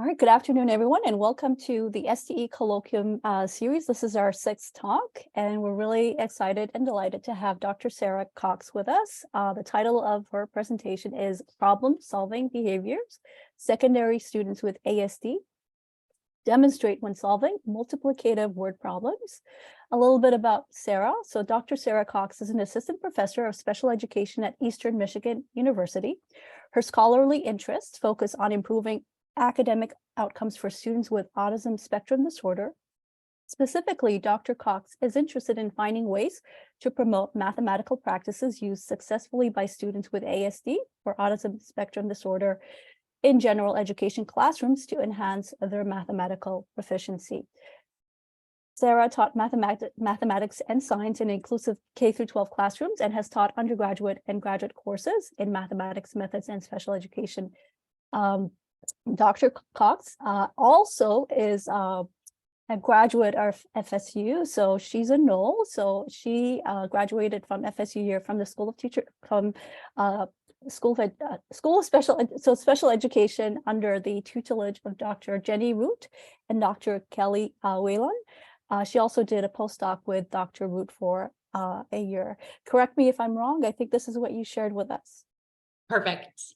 All right, good afternoon, everyone, and welcome to the STE Colloquium series. This is our sixth talk, and we're really excited and delighted to have Dr. Sarah Cox with us. The title of her presentation is Problem-Solving Behaviors, Secondary Students with ASD Demonstrate when Solving Multiplicative Word Problems. A little bit about Sarah. So Dr. Sarah Cox is an assistant professor of special education at Eastern Michigan University. Her scholarly interests focus on improving academic outcomes for students with autism spectrum disorder. Specifically, Dr. Cox is interested in finding ways to promote mathematical practices used successfully by students with ASD or autism spectrum disorder in general education classrooms to enhance their mathematical proficiency. Sarah taught mathematics and science in inclusive K-12 classrooms and has taught undergraduate and graduate courses in mathematics methods and special education. Dr. Cox also is a graduate of FSU, so she's a Knoll. So she graduated from FSU here from the School of Special Education under the tutelage of Dr. Jenny Root and Dr. Kelly Whalen. She also did a postdoc with Dr. Root for a year. Correct me if I'm wrong. I think this is what you shared with us. Perfect.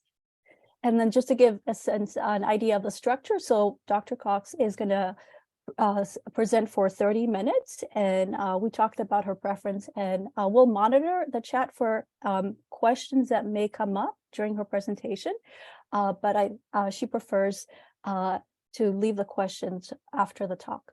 And then just to give an idea of the structure, so Dr. Cox is going to present for 30 minutes, and we talked about her preference, and we'll monitor the chat for questions that may come up during her presentation, but she prefers to leave the questions after the talk.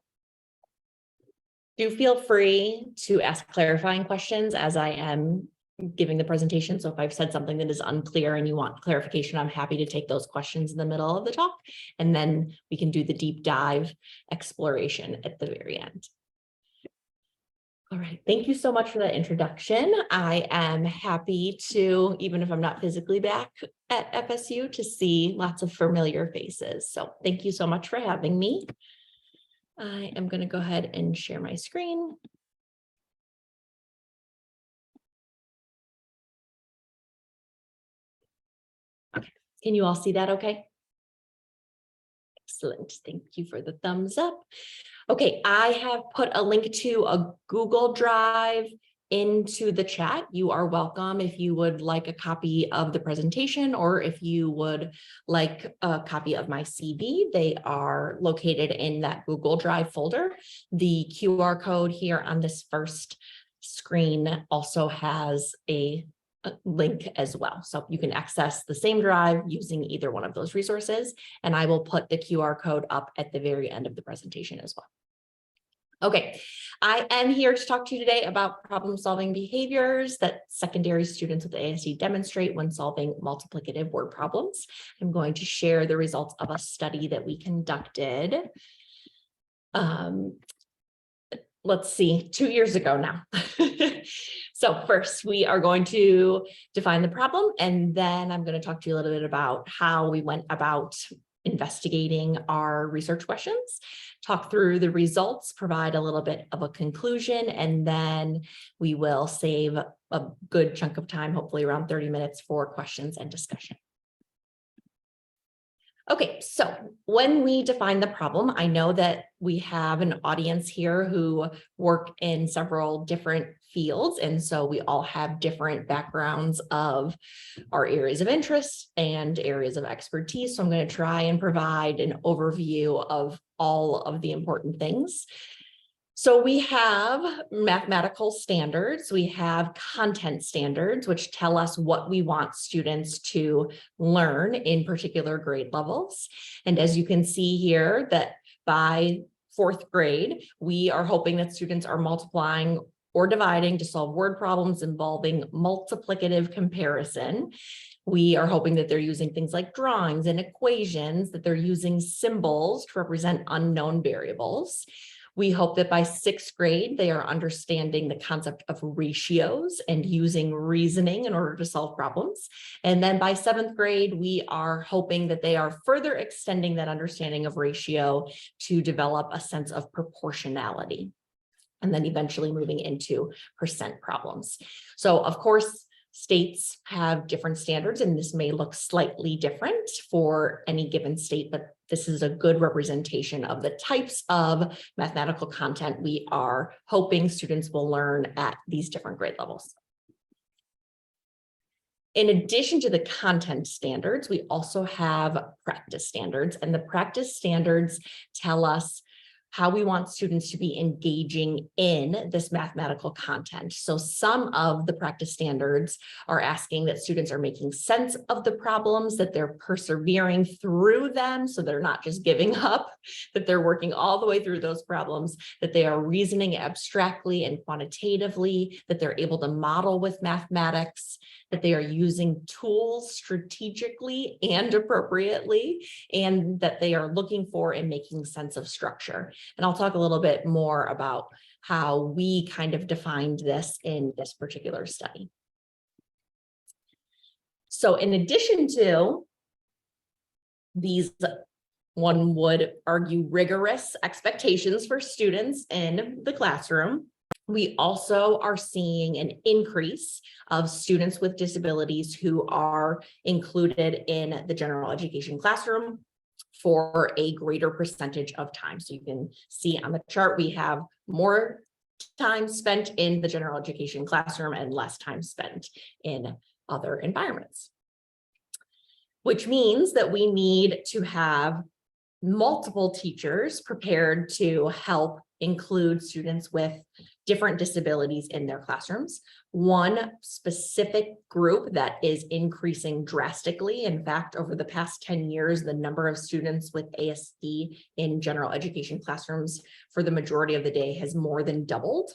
Do feel free to ask clarifying questions as I am giving the presentation. So if I've said something that is unclear and you want clarification, I'm happy to take those questions in the middle of the talk, and then we can do the deep dive exploration at the very end. All right, thank you so much for that introduction. I am happy to, even if I'm not physically back at FSU, to see lots of familiar faces. So thank you so much for having me. I am going to go ahead and share my screen. Can you all see that okay? Excellent. Thank you for the thumbs up. Okay, I have put a link to a Google Drive into the chat. You are welcome if you would like a copy of the presentation or if you would like a copy of my CV. They are located in that Google Drive folder. The QR code here on this first screen also has a link as well. So you can access the same drive using either one of those resources, and I will put the QR code up at the very end of the presentation as well. Okay, I am here to talk to you today about problem-solving behaviors that secondary students with ASD demonstrate when solving multiplicative word problems. I'm going to share the results of a study that we conducted. Let's see, 2 years ago now. So first, we are going to define the problem, and then I'm going to talk to you a little bit about how we went about investigating our research questions, talk through the results, provide a little bit of a conclusion, and then we will save a good chunk of time, hopefully around 30 minutes, for questions and discussion. Okay, so when we define the problem, I know that we have an audience here who work in several different fields, and so we all have different backgrounds of our areas of interest and areas of expertise. So I'm going to try and provide an overview of all of the important things. So we have mathematical standards, we have content standards, which tell us what we want students to learn in particular grade levels. And as you can see here, that by 4th grade, we are hoping that students are multiplying or dividing to solve word problems involving multiplicative comparison. We are hoping that they're using things like drawings and equations, that they're using symbols to represent unknown variables. We hope that by 6th grade, they are understanding the concept of ratios and using reasoning in order to solve problems. And then by 7th grade, we are hoping that they are further extending that understanding of ratio to develop a sense of proportionality, and then eventually moving into percent problems. So of course, States have different standards, and this may look slightly different for any given state, but this is a good representation of the types of mathematical content we are hoping students will learn at these different grade levels. In addition to the content standards, we also have practice standards, and the practice standards tell us how we want students to be engaging in this mathematical content. So some of the practice standards are asking that students are making sense of the problems, that they're persevering through them, so they're not just giving up, that they're working all the way through those problems, that they are reasoning abstractly and quantitatively, that they're able to model with mathematics, that they are using tools strategically and appropriately, and that they are looking for and making sense of structure. And I'll talk a little bit more about how we kind of defined this in this particular study. So in addition to these, one would argue, rigorous expectations for students in the classroom, we also are seeing an increase of students with disabilities who are included in the general education classroom for a greater percentage of time. So you can see on the chart, we have more time spent in the general education classroom and less time spent in other environments, which means that we need to have multiple teachers prepared to help include students with different disabilities in their classrooms. One specific group that is increasing drastically, in fact, over the past 10 years, the number of students with ASD in general education classrooms for the majority of the day has more than doubled.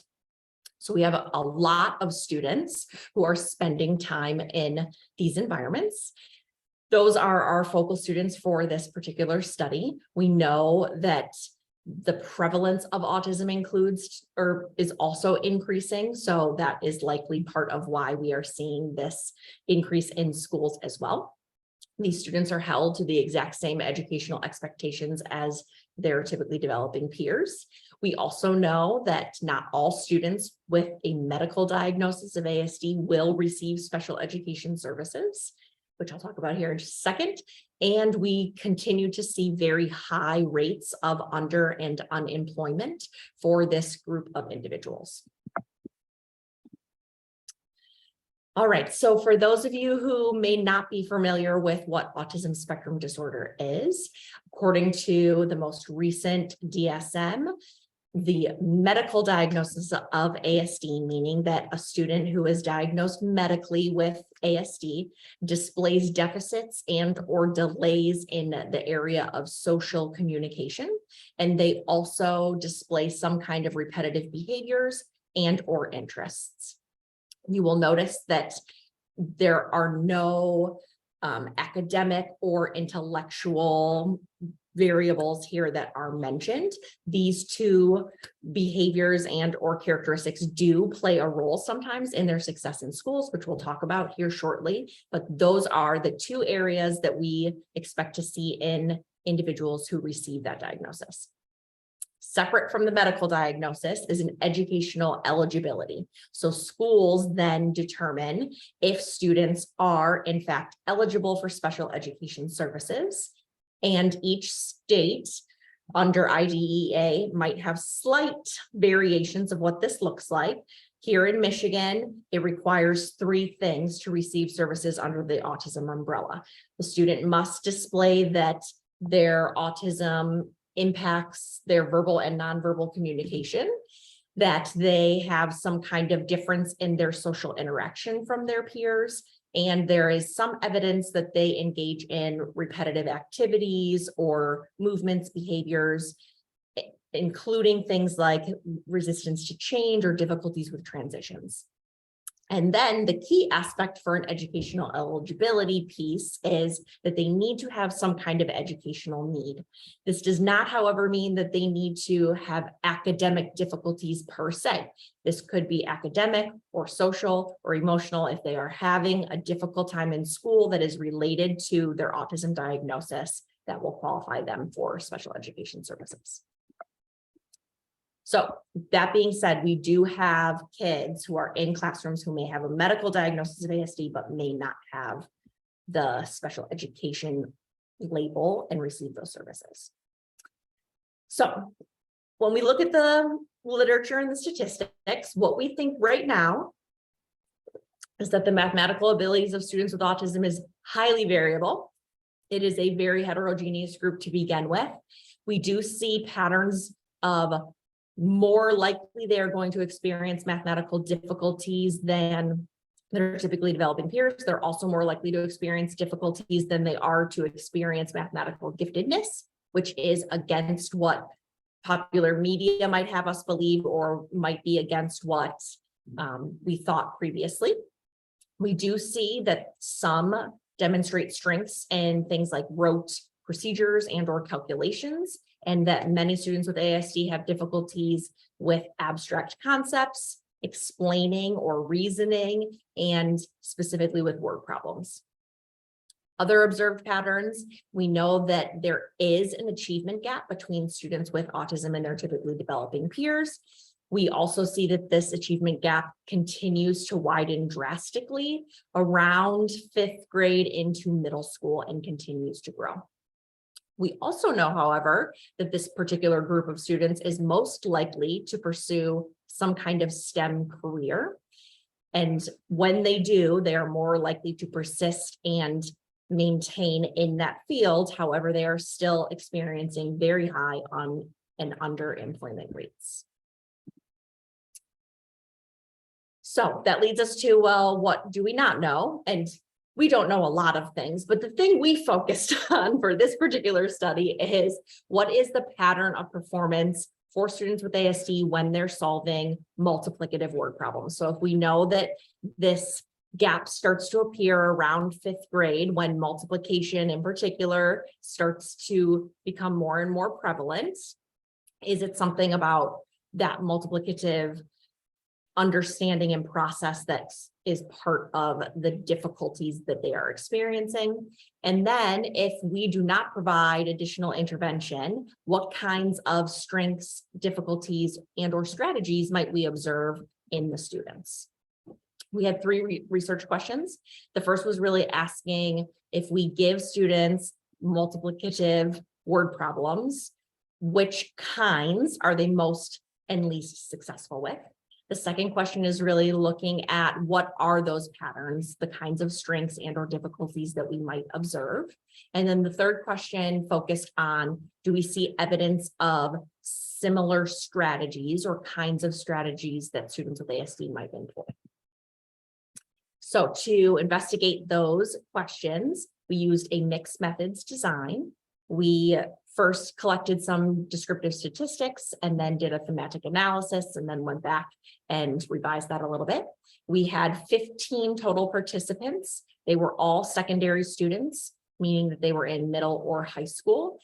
So we have a lot of students who are spending time in these environments. Those are our focal students for this particular study. We know that the prevalence of autism includes or is also increasing. So that is likely part of why we are seeing this increase in schools as well. These students are held to the exact same educational expectations as their typically developing peers. We also know that not all students with a medical diagnosis of ASD will receive special education services, which I'll talk about here in just a second. And we continue to see very high rates of under and unemployment for this group of individuals. All right, so for those of you who may not be familiar with what autism spectrum disorder is, according to the most recent DSM, the medical diagnosis of ASD, meaning that a student who is diagnosed medically with ASD displays deficits and or delays in the area of social communication. And they also display some kind of repetitive behaviors and or interests. You will notice that there are no academic or intellectual variables here that are mentioned. These two behaviors and or characteristics do play a role sometimes in their success in schools, which we'll talk about here shortly, but those are the two areas that we expect to see in individuals who receive that diagnosis. Separate from the medical diagnosis is an educational eligibility. So schools then determine if students are in fact eligible for special education services. And each state under IDEA might have slight variations of what this looks like. Here in Michigan, it requires 3 things to receive services under the autism umbrella. The student must display that their autism impacts their verbal and nonverbal communication, that they have some kind of difference in their social interaction from their peers, and there is some evidence that they engage in repetitive activities or movements, behaviors, including things like resistance to change or difficulties with transitions. And then the key aspect for an educational eligibility piece is that they need to have some kind of educational need. This does not, however, mean that they need to have academic difficulties per se. This could be academic or social or emotional if they are having a difficult time in school that is related to their autism diagnosis that will qualify them for special education services. So that being said, we do have kids who are in classrooms who may have a medical diagnosis of ASD, but may not have the special education label and receive those services. So when we look at the literature and the statistics, what we think right now is that the mathematical abilities of students with autism is highly variable. It is a very heterogeneous group to begin with. We do see patterns of more likely they are going to experience mathematical difficulties than their typically developing peers. They're also more likely to experience difficulties than they are to experience mathematical giftedness, which is against what popular media might have us believe, or might be against what we thought previously. We do see that some demonstrate strengths in things like rote procedures and or calculations, and that many students with ASD have difficulties with abstract concepts, explaining or reasoning, and specifically with word problems. Other observed patterns, we know that there is an achievement gap between students with autism and their typically developing peers. We also see that this achievement gap continues to widen drastically around 5th grade into middle school and continues to grow. We also know, however, that this particular group of students is most likely to pursue some kind of STEM career. And when they do, they are more likely to persist and maintain in that field. However, they are still experiencing very high on and underemployment rates. So that leads us to, well, what do we not know? And we don't know a lot of things, but the thing we focused on for this particular study is what is the pattern of performance for students with ASD when they're solving multiplicative word problems. So if we know that this gap starts to appear around 5th grade, when multiplication in particular starts to become more and more prevalent, is it something about that multiplicative understanding and process that is part of the difficulties that they are experiencing? And then if we do not provide additional intervention, what kinds of strengths, difficulties, and or strategies might we observe in the students? We had 3 research questions. The first was really asking, if we give students multiplicative word problems, which kinds are they most and least successful with? The second question is really looking at what are those patterns, the kinds of strengths and or difficulties that we might observe. And then the third question focused on, do we see evidence of similar strategies or kinds of strategies that students with ASD might employ? So to investigate those questions, we used a mixed methods design. We first collected some descriptive statistics and then did a thematic analysis and then went back and revised that a little bit. We had 15 total participants. They were all secondary students, meaning that they were in middle or high school,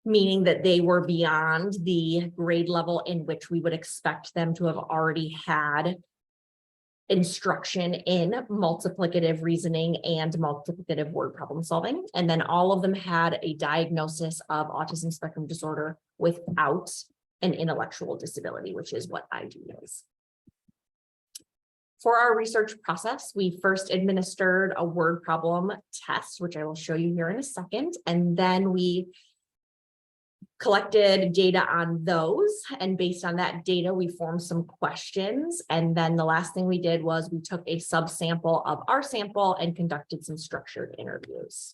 meaning that they were beyond the grade level in which we would expect them to have already had instruction in multiplicative reasoning and multiplicative word problem solving. And then all of them had a diagnosis of autism spectrum disorder without an intellectual disability, which is what ID is. For our research process, we first administered a word problem test, which I will show you here in a second. And then we collected data on those, and based on that data, we formed some questions. And then the last thing we did was we took a subsample of our sample and conducted some structured interviews.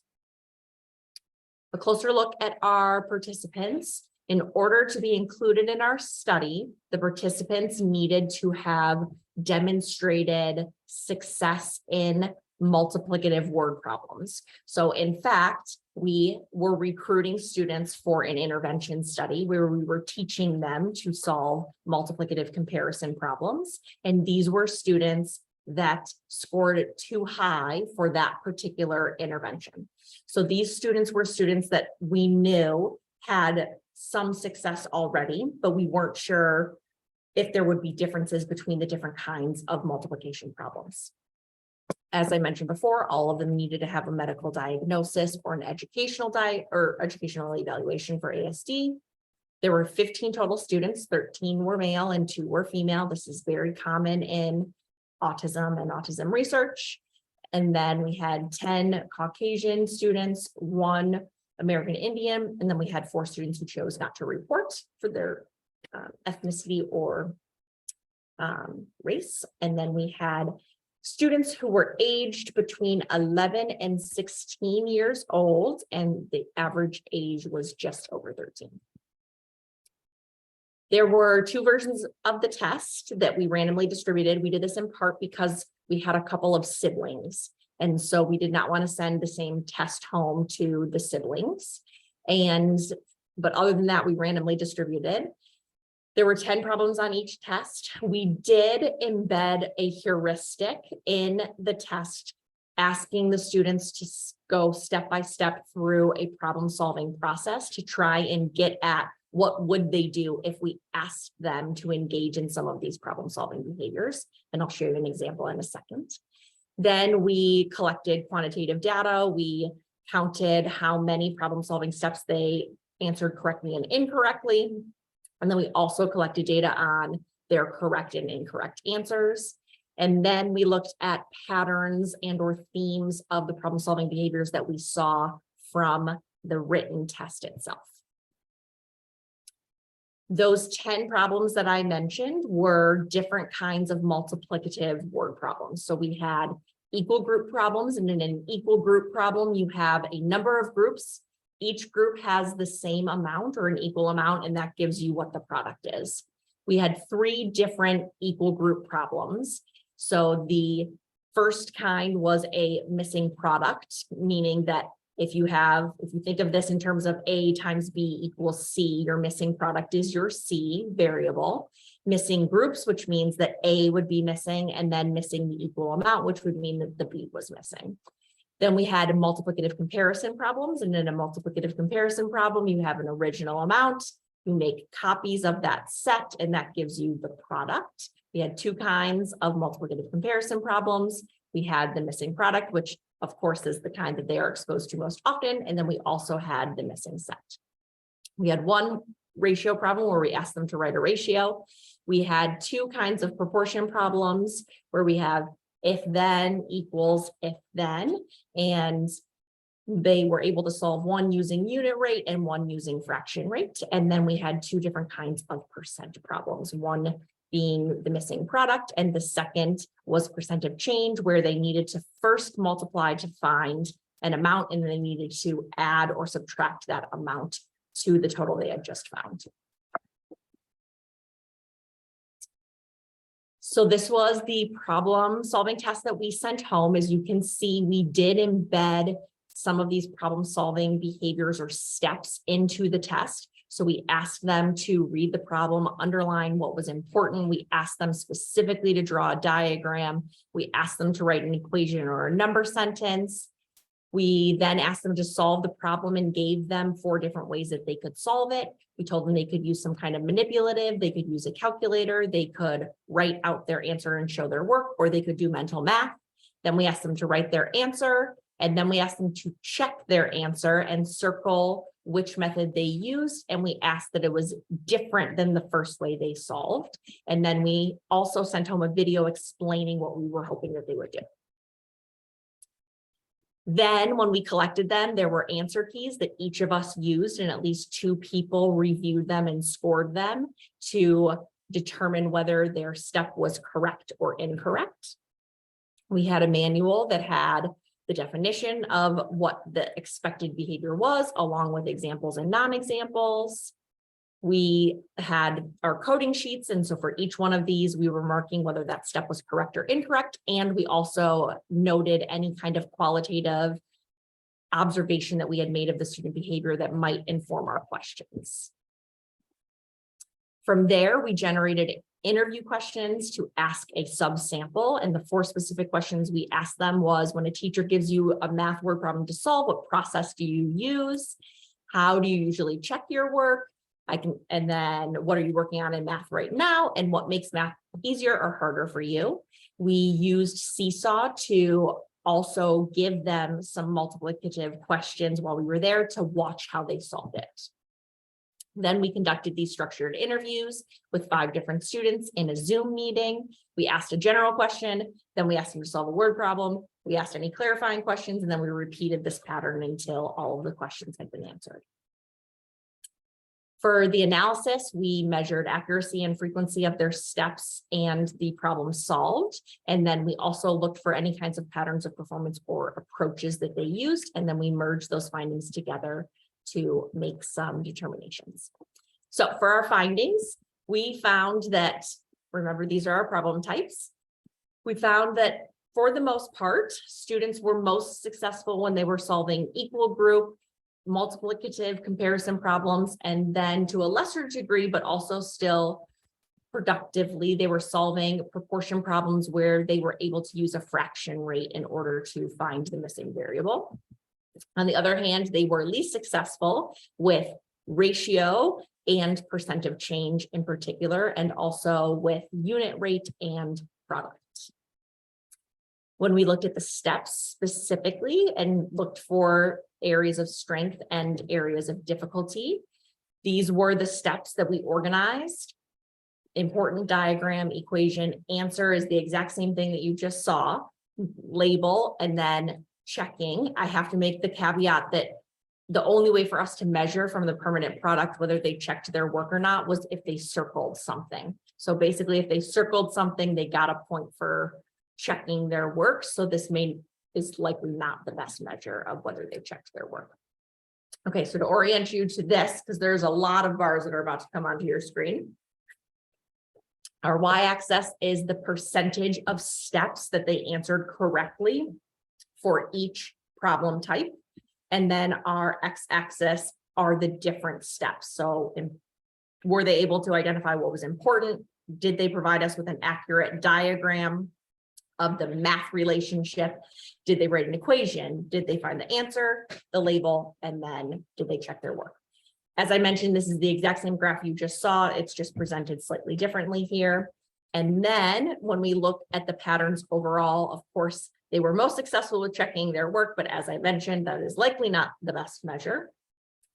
A closer look at our participants. In order to be included in our study, the participants needed to have demonstrated success in multiplicative word problems. So in fact, we were recruiting students for an intervention study where we were teaching them to solve multiplicative comparison problems. And these were students that scored too high for that particular intervention. So these students were students that we knew had some success already, but we weren't sure if there would be differences between the different kinds of multiplication problems. As I mentioned before, all of them needed to have a medical diagnosis or an educational educational evaluation for ASD. There were 15 total students, 13 were male and 2 were female. This is very common in autism and autism research. And then we had 10 Caucasian students, 1 American Indian, and then we had 4 students who chose not to report for their ethnicity or race. And then we had students who were aged between 11 and 16 years old, and the average age was just over 13. There were 2 versions of the test that we randomly distributed. We did this in part because we had a couple of siblings, and so we did not want to send the same test home to the siblings. But other than that, we randomly distributed. There were 10 problems on each test. We did embed a heuristic in the test, asking the students to go step by step through a problem-solving process to try and get at what would they do if we asked them to engage in some of these problem-solving behaviors. And I'll show you an example in a second. Then we collected quantitative data. We counted how many problem-solving steps they answered correctly and incorrectly. And then we also collected data on their correct and incorrect answers. And then we looked at patterns and or themes of the problem-solving behaviors that we saw from the written test itself. Those 10 problems that I mentioned were different kinds of multiplicative word problems. So we had equal group problems, and in an equal group problem, you have a number of groups. Each group has the same amount or an equal amount, and that gives you what the product is. We had 3 different equal group problems. So the first kind was a missing product, meaning that if you think of this in terms of A times B equals C, your missing product is your C variable. Missing groups, which means that A would be missing, and then missing the equal amount, which would mean that the B was missing. Then we had multiplicative comparison problems, and in a multiplicative comparison problem, you have an original amount, you make copies of that set, and that gives you the product. We had 2 kinds of multiplicative comparison problems. We had the missing product, which of course is the kind that they are exposed to most often, and then we also had the missing set. We had 1 ratio problem where we asked them to write a ratio. We had 2 kinds of proportion problems where we have if then equals if then, and they were able to solve one using unit rate and one using fraction rate. And then we had 2 different kinds of percent problems, one being the missing product, and the second was percent of change, where they needed to first multiply to find an amount, and they needed to add or subtract that amount to the total they had just found. So this was the problem solving test that we sent home. As you can see, we did embed some of these problem solving behaviors or steps into the test. So we asked them to read the problem, underline what was important. We asked them specifically to draw a diagram. We asked them to write an equation or a number sentence. We then asked them to solve the problem and gave them 4 different ways that they could solve it. We told them they could use some kind of manipulative, they could use a calculator, they could write out their answer and show their work, or they could do mental math. Then we asked them to write their answer, and then we asked them to check their answer and circle which method they used, and we asked that it was different than the first way they solved. And then we also sent home a video explaining what we were hoping that they would do. Then when we collected them, there were answer keys that each of us used, and at least 2 people reviewed them and scored them to determine whether their step was correct or incorrect. We had a manual that had the definition of what the expected behavior was, along with examples and non-examples. We had our coding sheets, and so for each one of these, we were marking whether that step was correct or incorrect, and we also noted any kind of qualitative observation that we had made of the student behavior that might inform our questions. From there, we generated interview questions to ask a subsample, and the 4 specific questions we asked them was, when a teacher gives you a math word problem to solve, what process do you use? How do you usually check your work? And then what are you working on in math right now? And what makes math easier or harder for you? We used Seesaw to also give them some multiplicative questions while we were there to watch how they solved it. Then we conducted these structured interviews with 5 different students in a Zoom meeting. We asked a general question, then we asked them to solve a word problem. We asked any clarifying questions, and then we repeated this pattern until all of the questions had been answered. For the analysis, we measured accuracy and frequency of their steps and the problem solved. And then we also looked for any kinds of patterns of performance or approaches that they used. And then we merged those findings together to make some determinations. So for our findings, we found that, remember, these are our problem types. We found that for the most part, students were most successful when they were solving equal group, multiplicative comparison problems, and then to a lesser degree, but also still productively, they were solving proportion problems where they were able to use a fraction rate in order to find the missing variable. On the other hand, they were least successful with ratio and percent of change in particular, and also with unit rate and product. When we looked at the steps specifically and looked for areas of strength and areas of difficulty, these were the steps that we organized. Important diagram, equation, answer is the exact same thing that you just saw. Label, and then checking. I have to make the caveat that the only way for us to measure from the permanent product whether they checked their work or not was if they circled something. So basically, if they circled something, they got a point for checking their work. So this is likely not the best measure of whether they checked their work. Okay, so to orient you to this, because there's a lot of bars that are about to come onto your screen. Our y-axis is the percentage of steps that they answered correctly for each problem type. And then our x-axis are the different steps. So were they able to identify what was important? Did they provide us with an accurate diagram of the math relationship? Did they write an equation? Did they find the answer, the label, and then did they check their work? As I mentioned, this is the exact same graph you just saw. It's just presented slightly differently here. And then when we look at the patterns overall, of course, they were most successful with checking their work, but as I mentioned, that is likely not the best measure.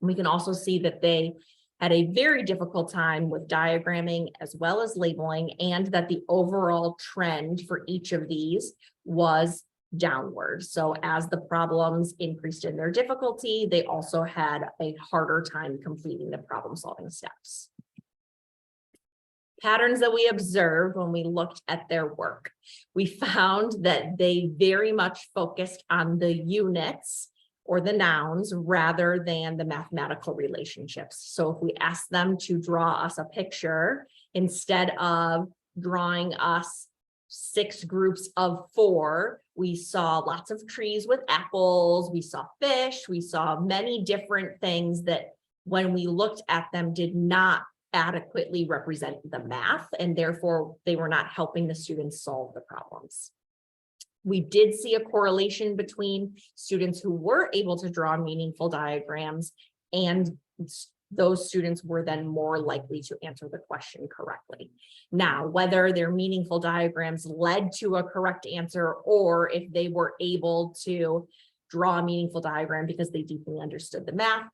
We can also see that they had a very difficult time with diagramming as well as labeling, and that the overall trend for each of these was downward. So as the problems increased in their difficulty, they also had a harder time completing the problem solving steps. Patterns that we observed when we looked at their work. We found that they very much focused on the units or the nouns rather than the mathematical relationships. So if we ask them to draw us a picture, instead of drawing us 6 groups of 4, we saw lots of trees with apples, we saw fish, we saw many different things that when we looked at them did not adequately represent the math, and therefore they were not helping the students solve the problems. We did see a correlation between students who were able to draw meaningful diagrams, and those students were then more likely to answer the question correctly. Now, whether their meaningful diagrams led to a correct answer, or if they were able to draw a meaningful diagram because they deeply understood the math,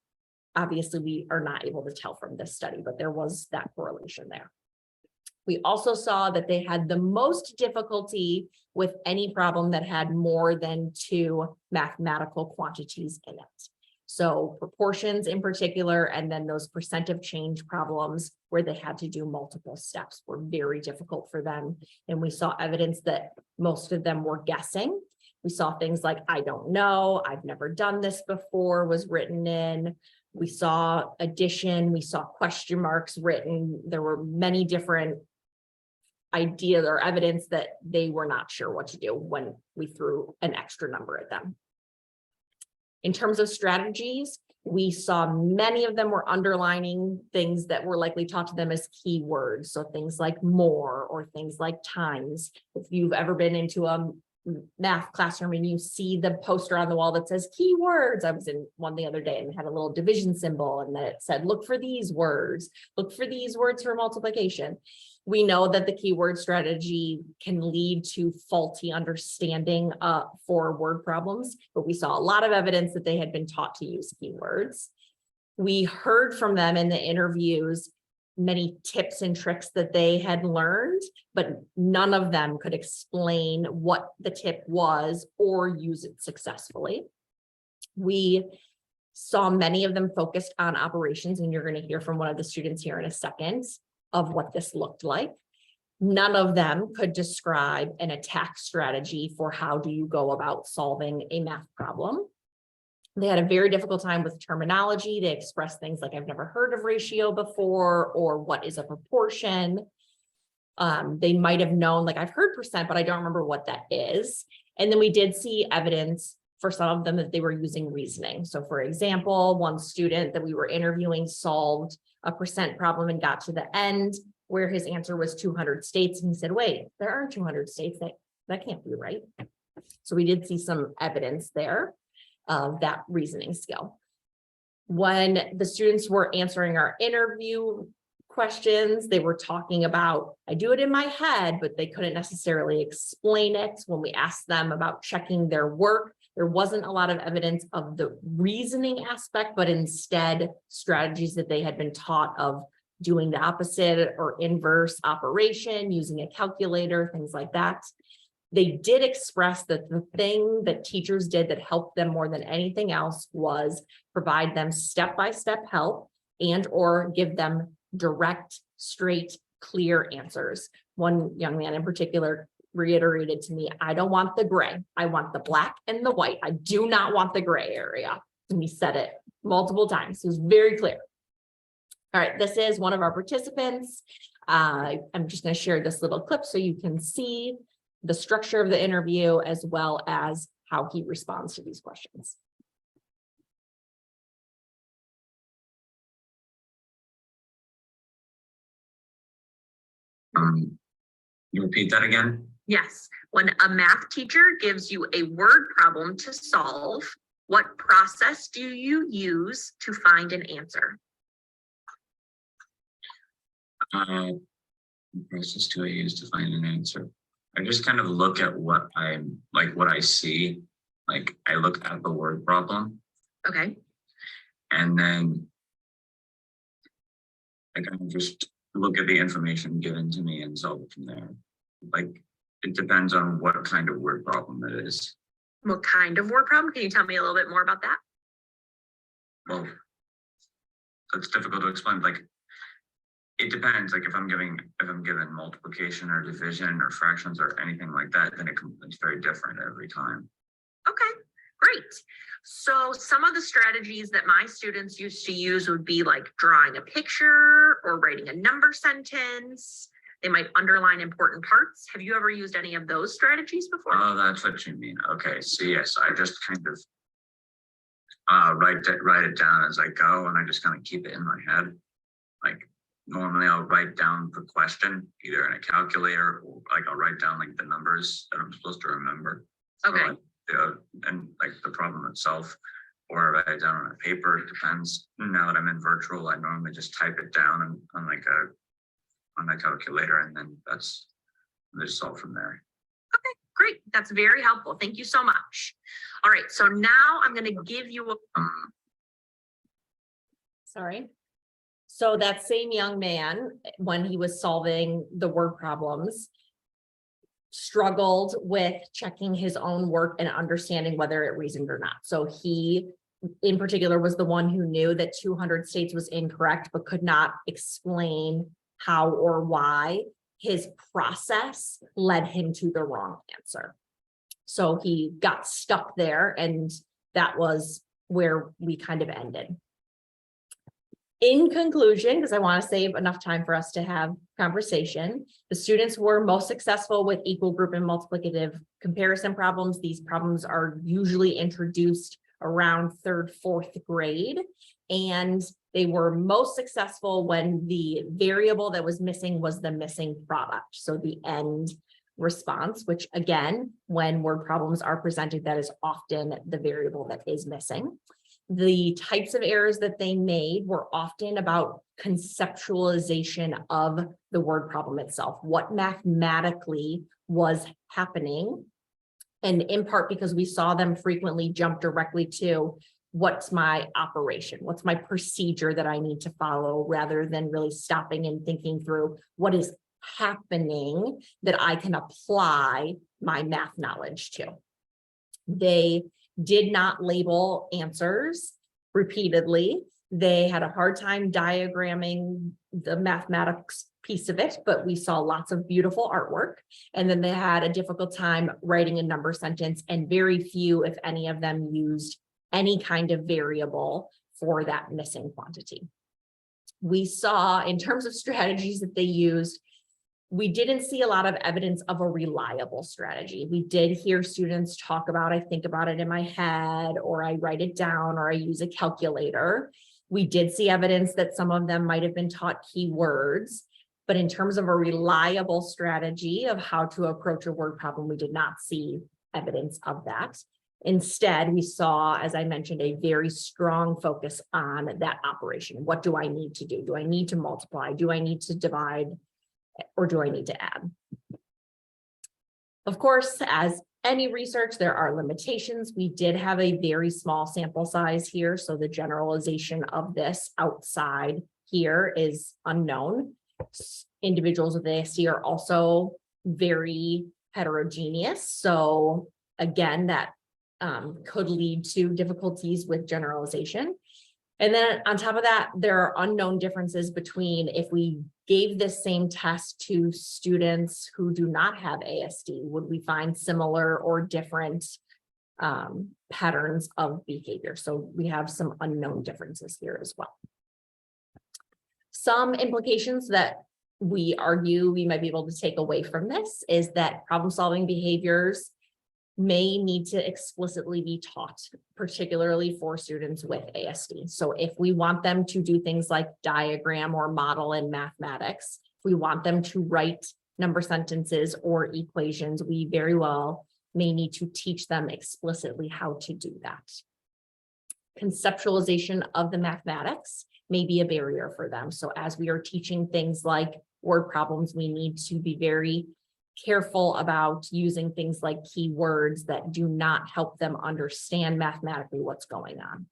obviously we are not able to tell from this study, but there was that correlation there. We also saw that they had the most difficulty with any problem that had more than 2 mathematical quantities in it. So proportions in particular, and then those percent of change problems where they had to do multiple steps were very difficult for them. And we saw evidence that most of them were guessing. We saw things like, I don't know, I've never done this before, was written in. We saw addition, we saw question marks written. There were many different ideas or evidence that they were not sure what to do when we threw an extra number at them. In terms of strategies, we saw many of them were underlining things that were likely taught to them as keywords. So things like more or things like times. If you've ever been into a math classroom and you see the poster on the wall that says keywords. I was in one the other day and had a little division symbol, and that it said, look for these words for multiplication. We know that the keyword strategy can lead to faulty understanding for word problems, but we saw a lot of evidence that they had been taught to use keywords. We heard from them in the interviews many tips and tricks that they had learned, but none of them could explain what the tip was or use it successfully. We saw many of them focused on operations, and you're going to hear from one of the students here in a second of what this looked like. None of them could describe an attack strategy for how do you go about solving a math problem. They had a very difficult time with terminology. They expressed things like, I've never heard of ratio before, or what is a proportion. They might have known, like, I've heard percent, but I don't remember what that is. And then we did see evidence for some of them that they were using reasoning. So for example, one student that we were interviewing solved a percent problem and got to the end where his answer was 200 states. And he said, wait, there aren't 200 states. That can't be right. So we did see some evidence there of that reasoning skill. When the students were answering our interview questions, they were talking about, I do it in my head, but they couldn't necessarily explain it. When we asked them about checking their work, there wasn't a lot of evidence of the reasoning aspect, but instead strategies that they had been taught of doing the opposite or inverse operation, using a calculator, things like that. They did express that the thing that teachers did that helped them more than anything else was provide them step-by-step help and or give them direct, straight, clear answers. One young man in particular reiterated to me, I don't want the gray. I want the black and the white. I do not want the gray area. And he said it multiple times. It was very clear. All right, this is one of our participants. I'm just going to share this little clip so you can see the structure of the interview as well as how he responds to these questions. You repeat that again? Yes. When a math teacher gives you a word problem to solve, what process do you use to find an answer? What process do I use to find an answer? I just kind of look at what I see. Like I look at the word problem. Okay. And then I kind of just look at the information given to me and solve it from there. Like it depends on what kind of word problem it is. What kind of word problem? Can you tell me a little bit more about that? Well, it's difficult to explain. Like it depends. Like if I'm given multiplication or division or fractions or anything like that, then it's very different every time. Okay, great. So some of the strategies that my students used to use would be like drawing a picture or writing a number sentence. They might underline important parts. Have you ever used any of those strategies before? Oh, that's what you mean. Okay, so yes, I just kind of write it down as I go, and I just kind of keep it in my head. Like normally I'll write down the question either in a calculator or like I'll write down like the numbers that I'm supposed to remember. Okay. So, like, and like the problem itself, or write it down on a paper. It depends. Now that I'm in virtual, I normally just type it down on my calculator, and then that's just all from there. Okay, great. That's very helpful. Thank you so much. All right, so now I'm going to give you a Sorry. So that same young man, when he was solving the word problems, struggled with checking his own work and understanding whether it reasoned or not. So he, in particular, was the one who knew that 200 states was incorrect, but could not explain how or why his process led him to the wrong answer. So he got stuck there, and that was where we kind of ended. In conclusion, because I want to save enough time for us to have conversation, the students were most successful with equal group and multiplicative comparison problems. These problems are usually introduced around 3rd, 4th grade, and they were most successful when the variable that was missing was the missing product. So the end response, which again, when word problems are presented, that is often the variable that is missing. The types of errors that they made were often about conceptualization of the word problem itself, what mathematically was happening. And in part because we saw them frequently jump directly to what's my operation? What's my procedure that I need to follow, rather than really stopping and thinking through what is happening that I can apply my math knowledge to. They did not label answers repeatedly. They had a hard time diagramming the mathematics piece of it, but we saw lots of beautiful artwork. And then they had a difficult time writing a number sentence, and very few, if any of them, used any kind of variable for that missing quantity. We saw, in terms of strategies that they used, we didn't see a lot of evidence of a reliable strategy. We did hear students talk about, I think about it in my head, or I write it down, or I use a calculator. We did see evidence that some of them might have been taught keywords, but in terms of a reliable strategy of how to approach a word problem, we did not see evidence of that. Instead, we saw, as I mentioned, a very strong focus on that operation. What do I need to do? Do I need to multiply? Do I need to divide? Or do I need to add? Of course, as any research, there are limitations. We did have a very small sample size here, so the generalization of this outside here is unknown. Individuals with ASD are also very heterogeneous, so again, that could lead to difficulties with generalization. And then on top of that, there are unknown differences between, if we gave this same test to students who do not have ASD, would we find similar or different patterns of behavior? So we have some unknown differences here as well. Some implications that we argue we might be able to take away from this is that problem-solving behaviors may need to explicitly be taught, particularly for students with ASD. So if we want them to do things like diagram or model in mathematics, if we want them to write number sentences or equations, we very well may need to teach them explicitly how to do that. Conceptualization of the mathematics may be a barrier for them. So as we are teaching things like word problems, we need to be very careful about using things like keywords that do not help them understand mathematically what's going on.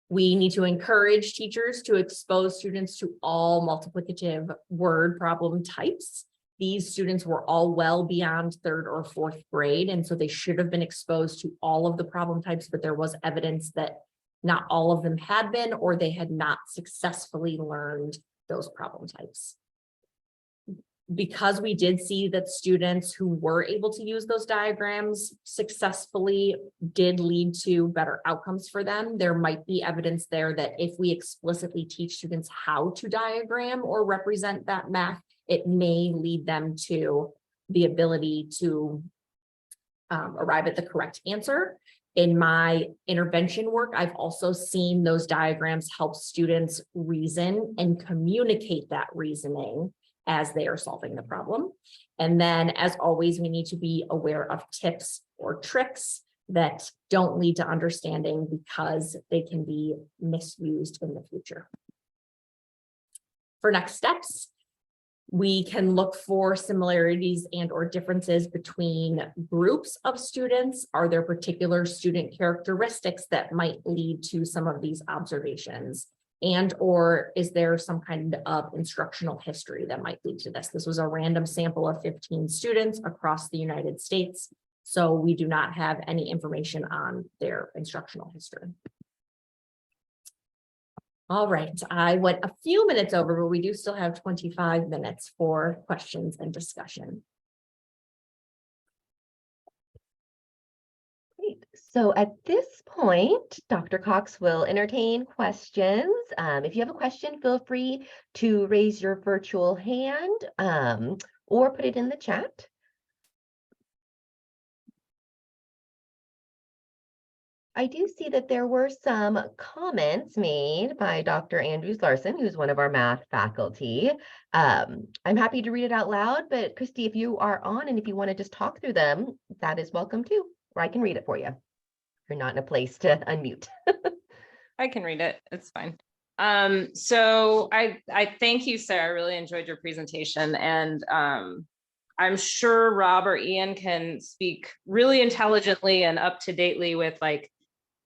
We need to encourage teachers to expose students to all multiplicative word problem types. These students were all well beyond 3rd or 4th grade, and so they should have been exposed to all of the problem types, but there was evidence that not all of them had been, or they had not successfully learned those problem types. Because we did see that students who were able to use those diagrams successfully did lead to better outcomes for them, there might be evidence there that if we explicitly teach students how to diagram or represent that math, it may lead them to the ability to arrive at the correct answer. In my intervention work, I've also seen those diagrams help students reason and communicate that reasoning as they are solving the problem. And then, as always, we need to be aware of tips or tricks that don't lead to understanding, because they can be misused in the future. For next steps, we can look for similarities and or differences between groups of students. Are there particular student characteristics that might lead to some of these observations? And or is there some kind of instructional history that might lead to this? This was a random sample of 15 students across the United States, so we do not have any information on their instructional history. All right, I went a few minutes over, but we do still have 25 minutes for questions and discussion. So at this point, Dr. Cox will entertain questions. If you have a question, feel free to raise your virtual hand or put it in the chat. I do see that there were some comments made by Dr. Andrews Larson, who's one of our math faculty. I'm happy to read it out loud, but Christy, if you are on and if you want to just talk through them, that is welcome too, or I can read it for you. You're not in a place to unmute. I can read it. It's fine. So I thank you, Sarah. I really enjoyed your presentation, and I'm sure Rob or Ian can speak really intelligently and up to dately with like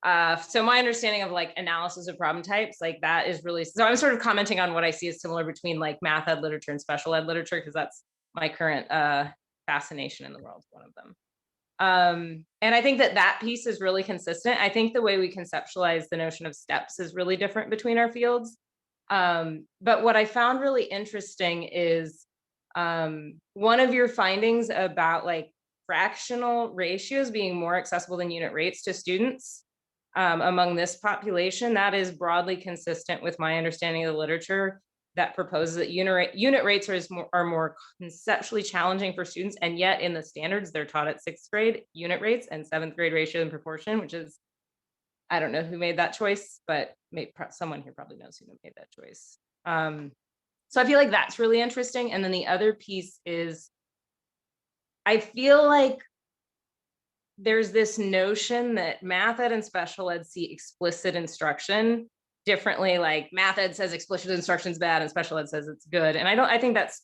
So my understanding of like analysis of problem types, like that is really, so I'm sort of commenting on what I see as similar between like math ed literature and special ed literature, because that's my current fascination in the world, one of them. And I think that that piece is really consistent. I think the way we conceptualize the notion of steps is really different between our fields. But what I found really interesting is one of your findings about like fractional ratios being more accessible than unit rates to students among this population, that is broadly consistent with my understanding of the literature that proposes that unit rates are more conceptually challenging for students, and yet in the standards they're taught at 6th grade unit rates and 7th grade ratio and proportion, which is, I don't know who made that choice, but maybe someone here probably knows who made that choice. So I feel like that's really interesting. And then the other piece is, I feel like there's this notion that math ed and special ed see explicit instruction differently. Like math ed says explicit instruction is bad and special ed says it's good. And I think that's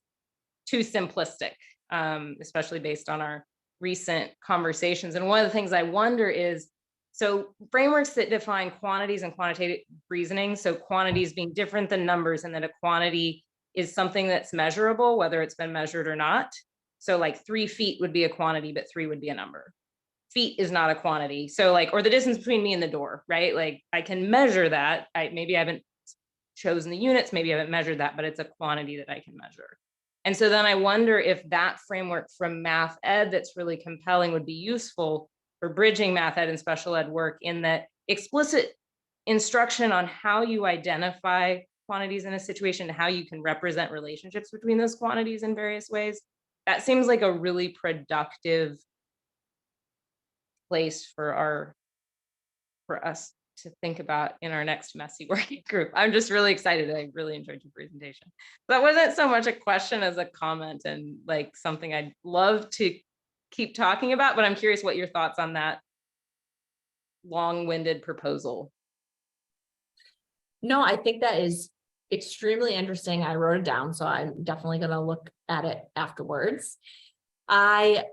too simplistic, especially based on our recent conversations. And one of the things I wonder is, so frameworks that define quantities and quantitative reasoning, so quantities being different than numbers, and that a quantity is something that's measurable, whether it's been measured or not. So like 3 feet would be a quantity, but 3 would be a number. Feet is not a quantity. So like, or the distance between me and the door, right? Like I can measure that. Maybe I haven't chosen the units, maybe I haven't measured that, but it's a quantity that I can measure. And so then I wonder if that framework from math ed that's really compelling would be useful for bridging math ed and special ed work, in that explicit instruction on how you identify quantities in a situation, how you can represent relationships between those quantities in various ways. That seems like a really productive place for us to think about in our next messy working group. I'm just really excited. I really enjoyed your presentation. That wasn't so much a question as a comment, and like something I'd love to keep talking about, but I'm curious what your thoughts on that long-winded proposal. No, I think that is extremely interesting. I wrote it down, so I'm definitely going to look at it afterwards. Let's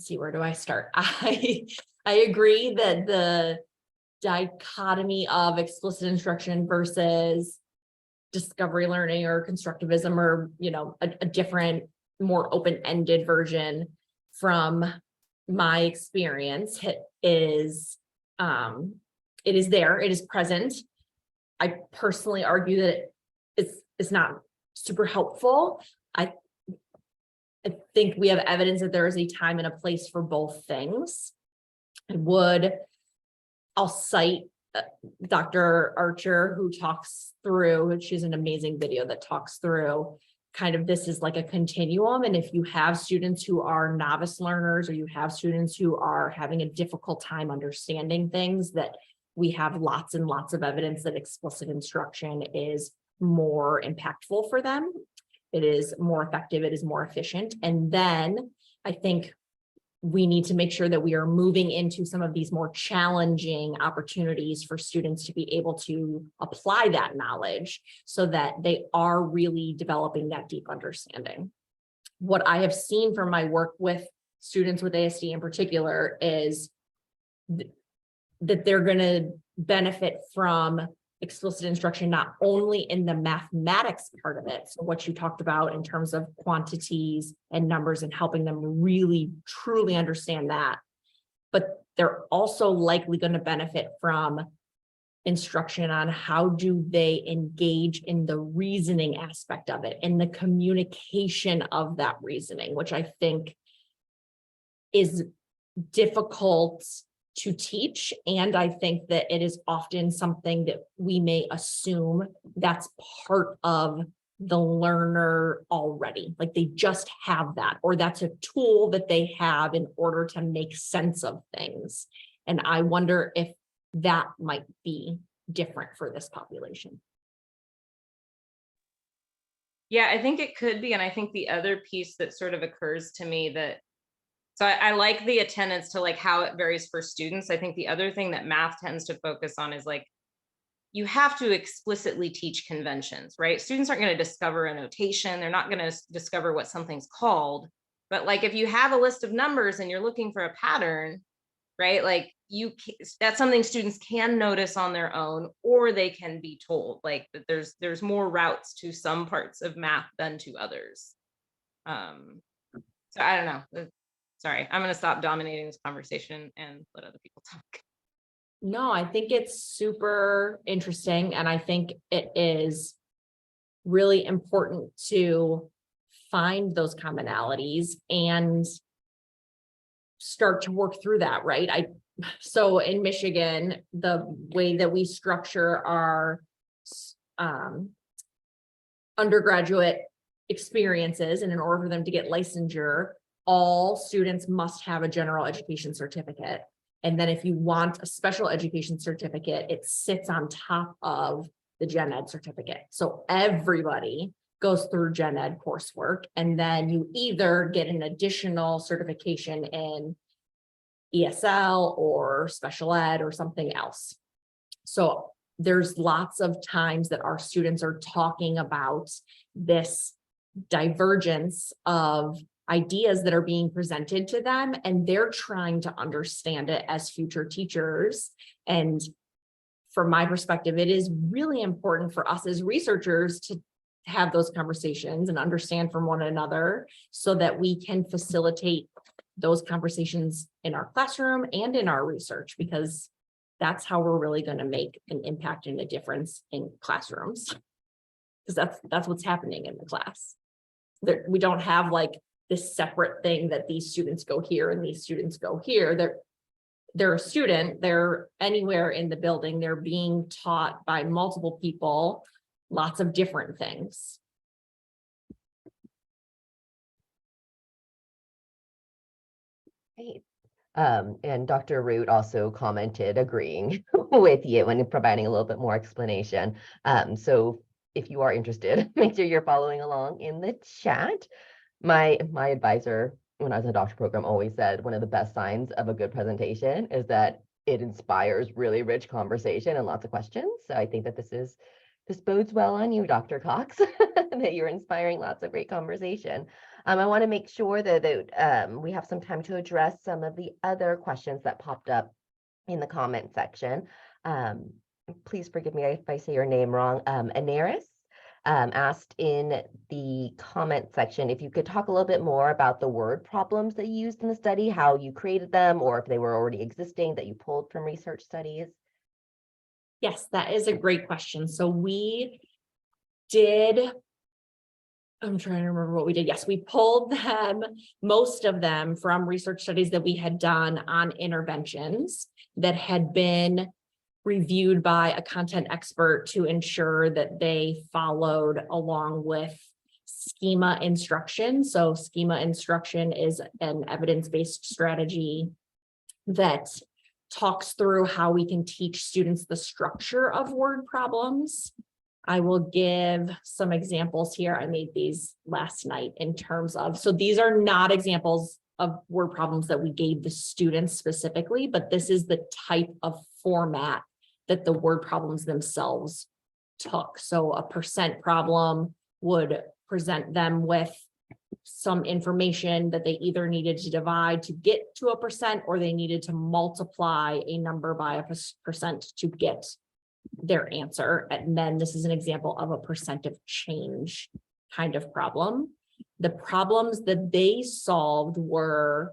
see, where do I start? I agree that the dichotomy of explicit instruction versus discovery learning or constructivism, or, you know, a different, more open-ended version from my experience is, it is there, it is present. I personally argue that it's not super helpful. I think we have evidence that there is a time and a place for both things. I'll cite Dr. Archer, who talks through, she's an amazing video that talks through kind of this is like a continuum. And if you have students who are novice learners, or you have students who are having a difficult time understanding things, that we have lots and lots of evidence that explicit instruction is more impactful for them. It is more effective, it is more efficient. And then I think we need to make sure that we are moving into some of these more challenging opportunities for students to be able to apply that knowledge, so that they are really developing that deep understanding. What I have seen from my work with students with ASD in particular is that they're going to benefit from explicit instruction, not only in the mathematics part of it, so what you talked about in terms of quantities and numbers and helping them really truly understand that, but they're also likely going to benefit from instruction on how do they engage in the reasoning aspect of it and the communication of that reasoning, which I think is difficult to teach. And I think that it is often something that we may assume that's part of the learner already. Like they just have that, or that's a tool that they have in order to make sense of things. And I wonder if that might be different for this population. Yeah, I think it could be. And I think the other piece that sort of occurs to me that, so I like the attendance to like how it varies for students. I think the other thing that math tends to focus on is like, you have to explicitly teach conventions, right? Students aren't going to discover a notation. They're not going to discover what something's called. But like, if you have a list of numbers and you're looking for a pattern, right? Like that's something students can notice on their own, or they can be told like that there's more routes to some parts of math than to others. So I don't know. Sorry, I'm going to stop dominating this conversation and let other people talk. No, I think it's super interesting. And I think it is really important to find those commonalities and start to work through that, right? So in Michigan, the way that we structure our undergraduate experiences, and in order for them to get licensure, all students must have a general education certificate. And then if you want a special education certificate, it sits on top of the gen ed certificate. So everybody goes through gen ed coursework, and then you either get an additional certification in ESL or special ed or something else. So there's lots of times that our students are talking about this divergence of ideas that are being presented to them, and they're trying to understand it as future teachers. And from my perspective, it is really important for us as researchers to have those conversations and understand from one another so that we can facilitate those conversations in our classroom and in our research, because that's how we're really going to make an impact and a difference in classrooms. Because that's what's happening in the class. We don't have like this separate thing that these students go here and these students go here. They're a student, they're anywhere in the building, they're being taught by multiple people, lots of different things. Great. And Dr. Root also commented agreeing with you and providing a little bit more explanation. So if you are interested, make sure you're following along in the chat. My advisor, when I was in the doctor program, always said one of the best signs of a good presentation is that it inspires really rich conversation and lots of questions. So I think that this bodes well on you, Dr. Cox, that you're inspiring lots of great conversation. I want to make sure that we have some time to address some of the other questions that popped up in the comment section. Please forgive me if I say your name wrong. Anaris asked in the comment section if you could talk a little bit more about the word problems that you used in the study, how you created them, or if they were already existing that you pulled from research studies. Yes, that is a great question. So we did, I'm trying to remember what we did. Yes, we pulled them, most of them from research studies that we had done on interventions that had been reviewed by a content expert to ensure that they followed along with schema instruction. So schema instruction is an evidence-based strategy that talks through how we can teach students the structure of word problems. I will give some examples here. I made these last night in terms of, so these are not examples of word problems that we gave the students specifically, but this is the type of format that the word problems themselves took. So a percent problem would present them with some information that they either needed to divide to get to a percent, or they needed to multiply a number by a percent to get their answer. And then this is an example of a percent of change kind of problem. The problems that they solved were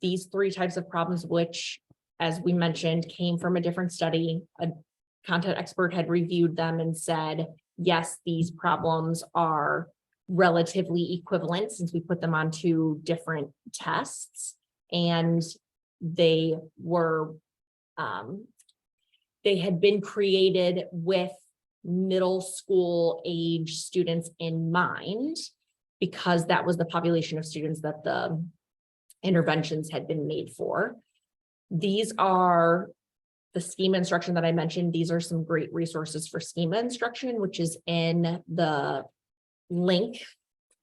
these three types of problems, which, as we mentioned, came from a different study. A content expert had reviewed them and said, yes, these problems are relatively equivalent since we put them onto different tests, and they were they had been created with middle school age students in mind, because that was the population of students that the interventions had been made for. These are the schema instruction that I mentioned. These are some great resources for schema instruction, which is in the link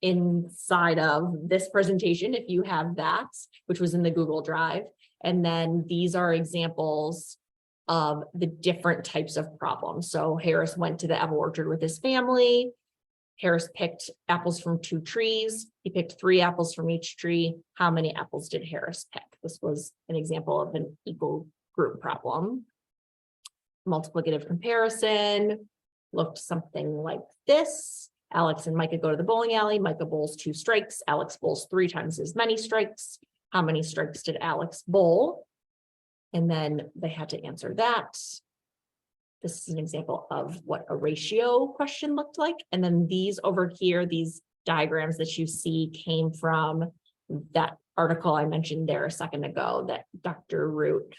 inside of this presentation, if you have that, which was in the Google Drive. And then these are examples of the different types of problems. So Harris went to the apple orchard with his family. Harris picked apples from 2 trees. He picked 3 apples from each tree. How many apples did Harris pick? This was an example of an equal group problem. Multiplicative comparison looked something like this. Alex and Micah go to the bowling alley. Micah bowls 2 strikes. Alex bowls 3 times as many strikes. How many strikes did Alex bowl? And then they had to answer that. This is an example of what a ratio question looked like. And then these over here, these diagrams that you see came from that article I mentioned there a second ago that Dr. Root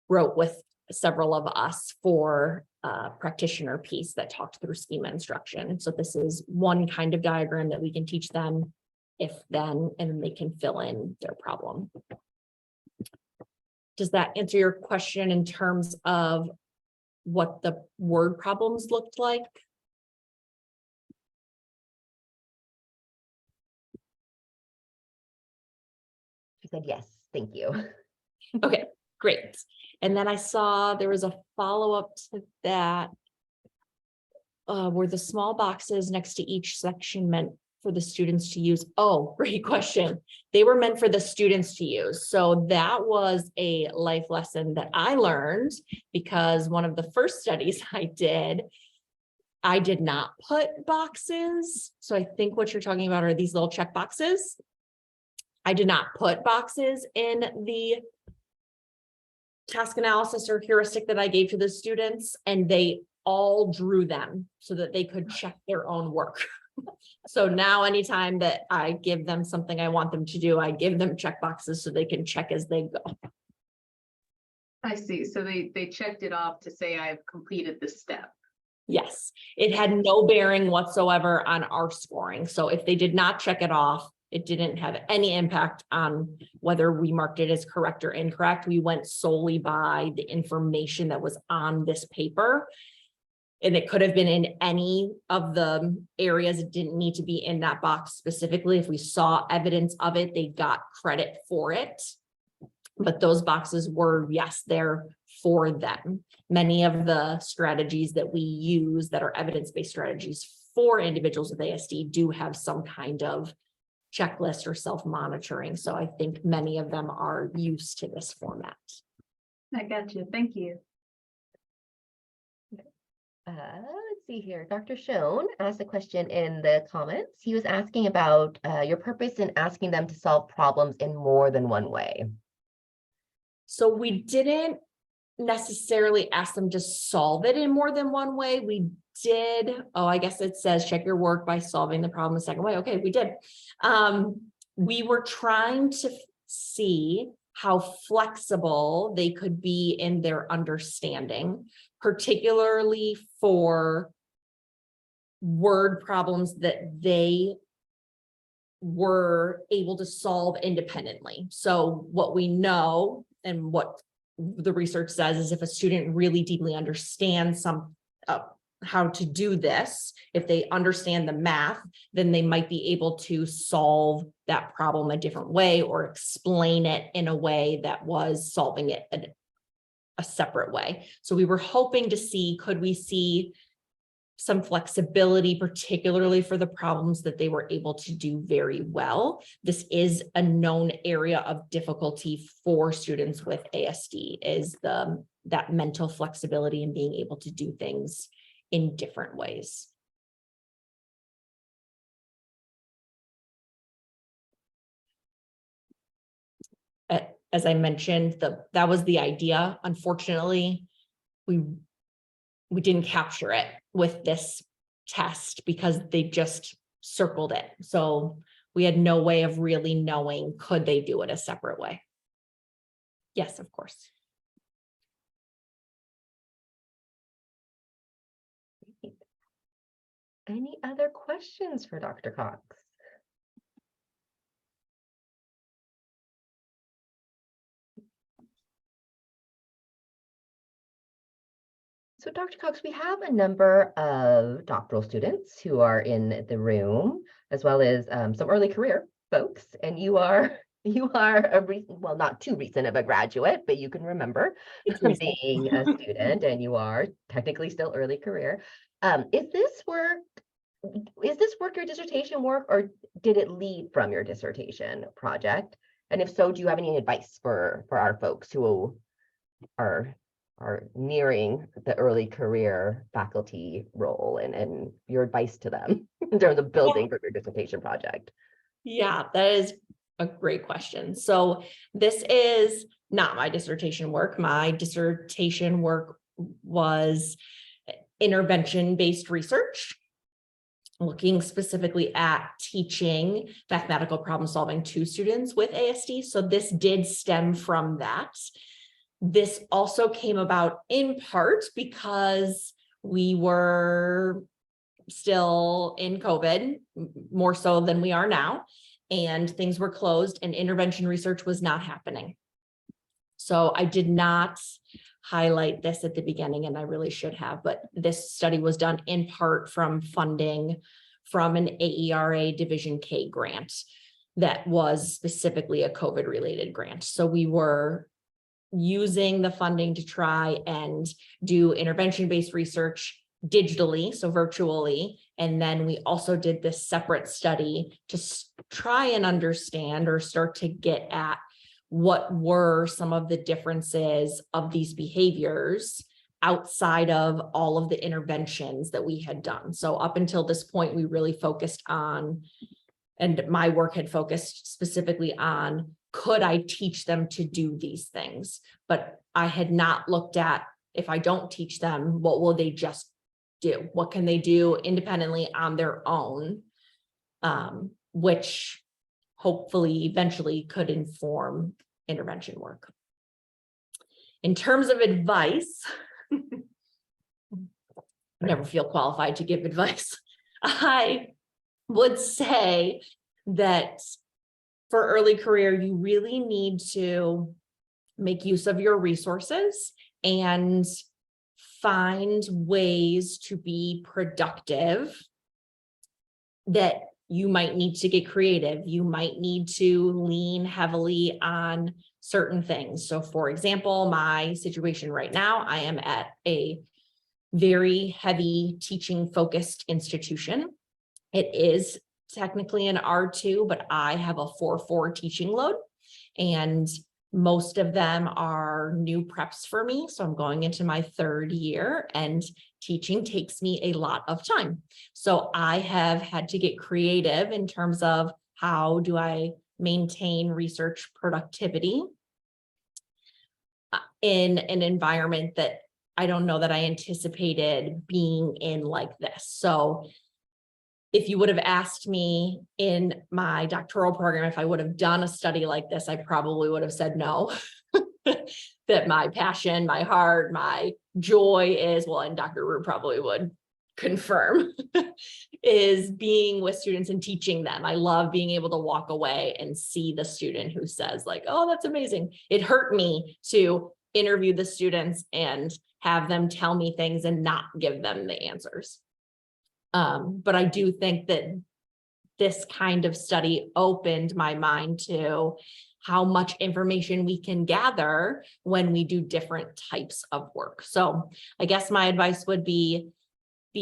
wrote with several of us for a practitioner piece that talked through schema instruction. So this is one kind of diagram that we can teach them if then, and then they can fill in their problem. Does that answer your question in terms of what the word problems looked like? She said, yes, thank you. Okay, great. And then I saw there was a follow-up to that were the small boxes next to each section meant for the students to use? Oh, great question. They were meant for the students to use. So that was a life lesson that I learned because one of the first studies I did not put boxes. So I think what you're talking about are these little check boxes. I did not put boxes in the task analysis or heuristic that I gave to the students, and they all drew them so that they could check their own work. So now anytime that I give them something I want them to do, I give them check boxes so they can check as they go. I see. So they checked it off to say I've completed this step. Yes, it had no bearing whatsoever on our scoring. So if they did not check it off, it didn't have any impact on whether we marked it as correct or incorrect. We went solely by the information that was on this paper. And it could have been in any of the areas. It didn't need to be in that box specifically. If we saw evidence of it, they got credit for it. But those boxes were, yes, they're for them. Many of the strategies that we use that are evidence-based strategies for individuals with ASD do have some kind of checklist or self-monitoring. So I think many of them are used to this format. I got you. Thank you. Let's see here. Dr. Schoen asked a question in the comments. He was asking about your purpose in asking them to solve problems in more than one way. So we didn't necessarily ask them to solve it in more than one way. We did. Oh, I guess it says check your work by solving the problem a second way. Okay, we did. We were trying to see how flexible they could be in their understanding, particularly for word problems that they were able to solve independently. So what we know and what the research says is if a student really deeply understands how to do this, if they understand the math, then they might be able to solve that problem a different way or explain it in a way that was solving it a separate way. So we were hoping to see, could we see some flexibility, particularly for the problems that they were able to do very well. This is a known area of difficulty for students with ASD, is that mental flexibility and being able to do things in different ways. As I mentioned, that was the idea. Unfortunately, we didn't capture it with this test because they just circled it. So we had no way of really knowing, could they do it a separate way? Yes, of course. Any other questions for Dr. Cox? So Dr. Cox, we have a number of doctoral students who are in the room, as well as some early career folks, and you are well, not too recent of a graduate, but you can remember being a student, and you are technically still early career. Is this work is this work your dissertation work, or did it lead from your dissertation project? And if so, do you have any advice for our folks who are nearing the early career faculty role, and your advice to them in terms of building for your dissertation project? Yeah, that is a great question. So this is not my dissertation work. My dissertation work was intervention-based research, looking specifically at teaching mathematical problem solving to students with ASD. So this did stem from that. This also came about in part because we were still in COVID, more so than we are now, and things were closed and intervention research was not happening. So I did not highlight this at the beginning, and I really should have, but this study was done in part from funding from an AERA Division K grant that was specifically a COVID related grant. So we were using the funding to try and do intervention-based research digitally, so virtually. And then we also did this separate study to try and understand or start to get at what were some of the differences of these behaviors outside of all of the interventions that we had done. So up until this point, we really focused on, and my work had focused specifically on, could I teach them to do these things? But I had not looked at, if I don't teach them, what will they just do? What can they do independently on their own? Which hopefully eventually could inform intervention work. In terms of advice, I never feel qualified to give advice. I would say that for early career, you really need to make use of your resources and find ways to be productive that you might need to get creative. You might need to lean heavily on certain things. So for example, my situation right now, I am at a very heavy teaching focused institution. It is technically an R2, but I have a 4-4 teaching load, and most of them are new preps for me. So I'm going into my 3rd year, and teaching takes me a lot of time. So I have had to get creative in terms of how do I maintain research productivity in an environment that I don't know that I anticipated being in like this. So if you would have asked me in my doctoral program if I would have done a study like this, I probably would have said no. That my passion, my heart, my joy is, well, and Dr. Rue probably would confirm, is being with students and teaching them. I love being able to walk away and see the student who says like, oh, that's amazing. It hurt me to interview the students and have them tell me things and not give them the answers. But I do think that this kind of study opened my mind to how much information we can gather when we do different types of work. So I guess my advice would be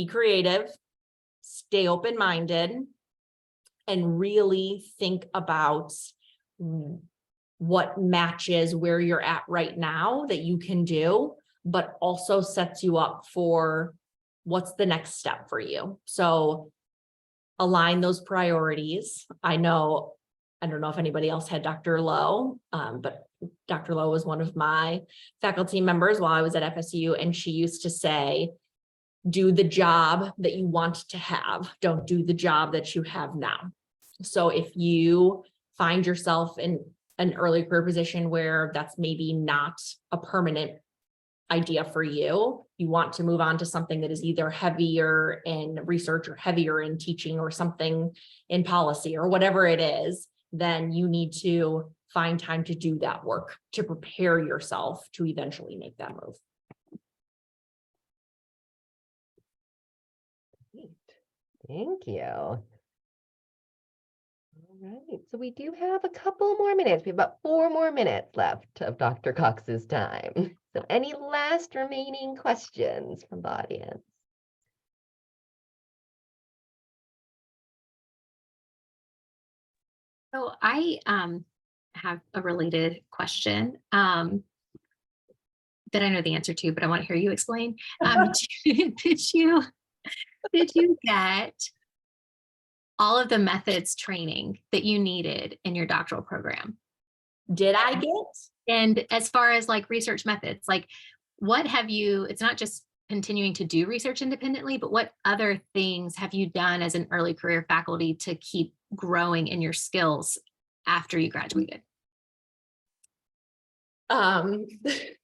creative, stay open-minded, and really think about what matches where you're at right now that you can do, but also sets you up for what's the next step for you. So align those priorities. I don't know if anybody else had Dr. Lowe, but Dr. Lowe was one of my faculty members while I was at FSU, and she used to say, do the job that you want to have. Don't do the job that you have now. So if you find yourself in an early career position where that's maybe not a permanent idea for you, you want to move on to something that is either heavier in research or heavier in teaching or something in policy or whatever it is, then you need to find time to do that work to prepare yourself to eventually make that move. Thank you. All right, so we do have a couple more minutes. We have about 4 more minutes left of Dr. Cox's time. So any last remaining questions from the audience? So I have a related question that I know the answer to, but I want to hear you explain. Did you get all of the methods training that you needed in your doctoral program? Did I get? And as far as like research methods, like what have you, it's not just continuing to do research independently, but what other things have you done as an early career faculty to keep growing in your skills after you graduated?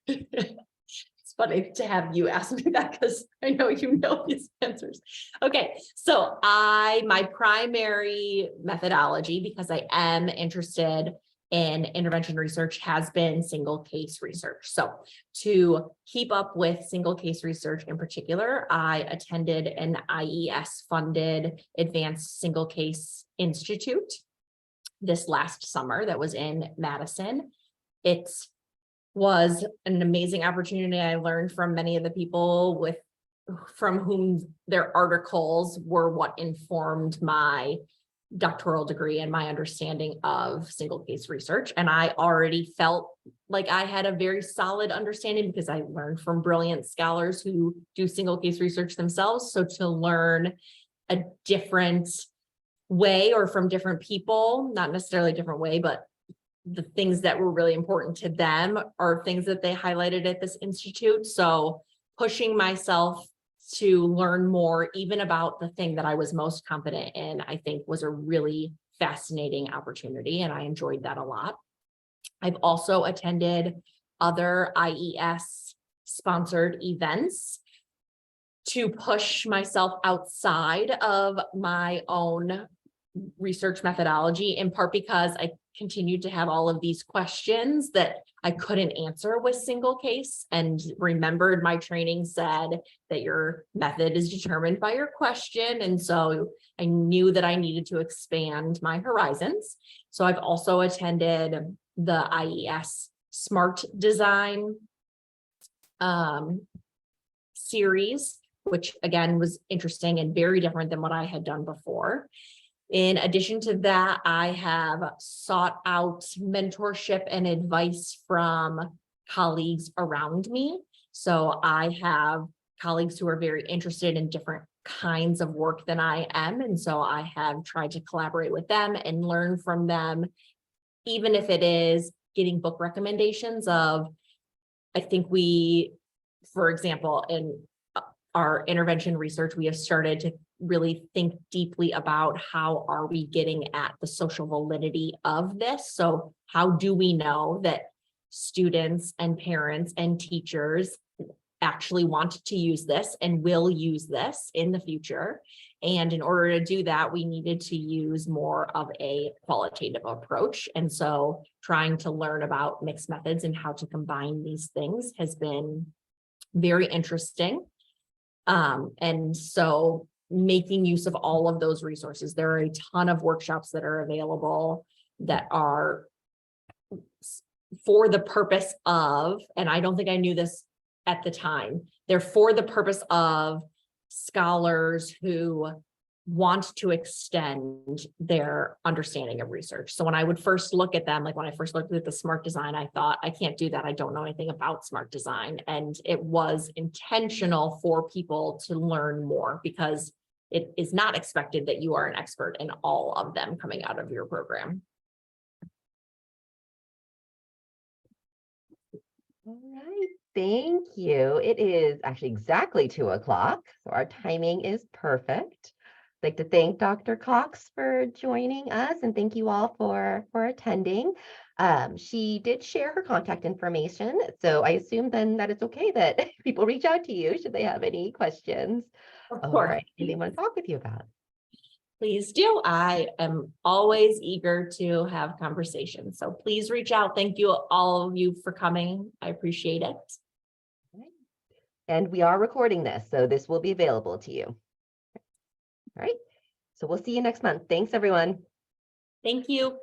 It's funny to have you ask me that because I know you know these answers. Okay, so my primary methodology, because I am interested in intervention research, has been single case research. So to keep up with single case research in particular, I attended an IES funded advanced single case institute this last summer that was in Madison. It was an amazing opportunity. I learned from many of the people from whom their articles were what informed my doctoral degree and my understanding of single case research. And I already felt like I had a very solid understanding because I learned from brilliant scholars who do single case research themselves. So to learn a different way or from different people, not necessarily a different way, but the things that were really important to them are things that they highlighted at this institute. So pushing myself to learn more, even about the thing that I was most confident in, I think was a really fascinating opportunity. And I enjoyed that a lot. I've also attended other IES sponsored events to push myself outside of my own research methodology, in part because I continued to have all of these questions that I couldn't answer with single case, and remembered my training said that your method is determined by your question. And so I knew that I needed to expand my horizons. So I've also attended the IES Smart Design series, which again was interesting and very different than what I had done before. In addition to that, I have sought out mentorship and advice from colleagues around me. So I have colleagues who are very interested in different kinds of work than I am. And so I have tried to collaborate with them and learn from them, even if it is getting book recommendations of, I think for example, in our intervention research, we have started to really think deeply about how are we getting at the social validity of this? So how do we know that students and parents and teachers actually want to use this and will use this in the future? And in order to do that, we needed to use more of a qualitative approach. And so trying to learn about mixed methods and how to combine these things has been very interesting. And so making use of all of those resources, there are a ton of workshops that are available that are for the purpose of, and I don't think I knew this at the time, they're for the purpose of scholars who want to extend their understanding of research. So when I would first look at them, like when I first looked at the smart design, I thought, I can't do that. I don't know anything about smart design. And it was intentional for people to learn more, because it is not expected that you are an expert in all of them coming out of your program. All right, thank you. It is actually exactly 2 o'clock, so our timing is perfect. I'd like to thank Dr. Cox for joining us, and thank you all for attending. She did share her contact information, so I assume then that it's okay that people reach out to you should they have any questions or anything they want to talk with you about. Please do. I am always eager to have conversations. So please reach out. Thank you, all of you, for coming. I appreciate it. And we are recording this, so this will be available to you. All right. So we'll see you next month. Thanks, everyone. Thank you.